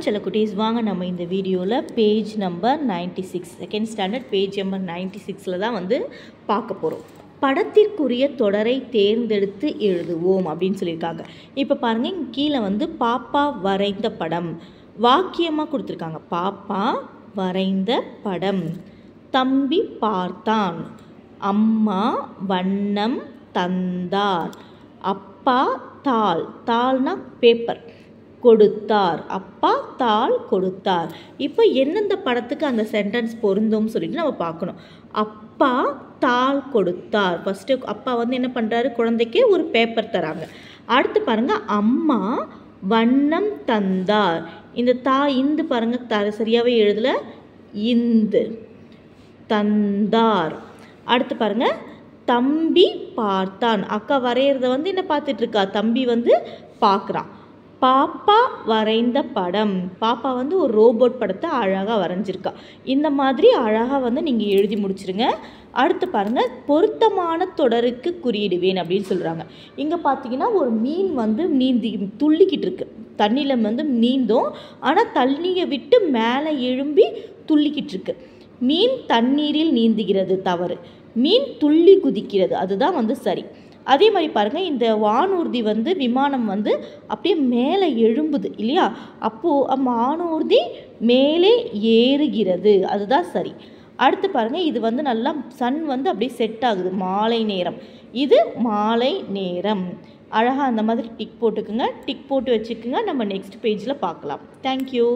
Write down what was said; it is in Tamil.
செல்ல குட்டீஸ் வாங்க நம்ம இந்த வீடியோவில் page number 96 second standard page number 96 தான் வந்து பார்க்க போகிறோம். படத்திற்குரிய தொடரை தேர்ந்தெடுத்து எழுதுவோம் அப்படின்னு சொல்லியிருக்காங்க. இப்போ பாருங்கள், இங்கே கீழே வந்து பாப்பா வரைந்த படம் வாக்கியமாக கொடுத்துருக்காங்க. பாப்பா வரைந்த படம், தம்பி பார்த்தான், அம்மா வண்ணம் தந்தார், அப்பா தாள், தாள்னா பேப்பர், கொடுத்தார், அப்பா தாள் கொடுத்தார். இப்போ எந்தெந்த படத்துக்கு அந்த சென்டென்ஸ் பொருந்தும் சொல்லிட்டு நம்ம பார்க்கணும். அப்பா தாள் கொடுத்தார். ஃபஸ்ட்டு அப்பா வந்து என்ன பண்ணுறாரு, குழந்தைக்கு ஒரு பேப்பர் தராங்க. அடுத்து பாருங்கள், அம்மா வண்ணம் தந்தார். இந்த இந்து பாருங்கள் சரியாகவே எழுதலை, இந்து தந்தார். அடுத்து பாருங்கள், தம்பி பார்த்தான். அக்கா வரைகிறத வந்து என்ன பார்த்துட்ருக்கா, தம்பி வந்து பார்க்குறான். பாப்பா வரைந்த படம், பாப்பா வந்து ஒரு ரோபோட் படத்தை அழகாக வரைஞ்சிருக்கா. இந்த மாதிரி அழகாக வந்து நீங்கள் எழுதி முடிச்சிருங்க. அடுத்து பாருங்கள், பொருத்தமான தொடருக்கு குறியிடுவேன் அப்படின்னு சொல்கிறாங்க. இங்கே பார்த்தீங்கன்னா ஒரு மீன் வந்து துள்ளிக்கிட்டு இருக்கு. தண்ணியில் வந்து நீந்தும், ஆனால் தண்ணியை விட்டு மேலே எழும்பி துள்ளிக்கிட்டு இருக்கு. மீன் தண்ணீரில் நீந்துகிறது தவறு, மீன் துள்ளி குதிக்கிறது அதுதான் வந்து சரி. அதே மாதிரி பாருங்கள், இந்த வானூர்தி வந்து விமானம் வந்து அப்படியே மேலே எழும்புது இல்லையா, அப்போது வானூர்தி மேலே ஏறுகிறது அதுதான் சரி. அடுத்து பாருங்கள், இது வந்து நல்லா சன் வந்து அப்படியே செட் ஆகுது, மாலை நேரம், இது மாலை நேரம். அழகாக அந்த மாதிரி டிக் போட்டுக்குங்க, டிக் போட்டு வச்சுக்குங்க. நம்ம நெக்ஸ்ட் பேஜில் பார்க்கலாம். தேங்க்யூ.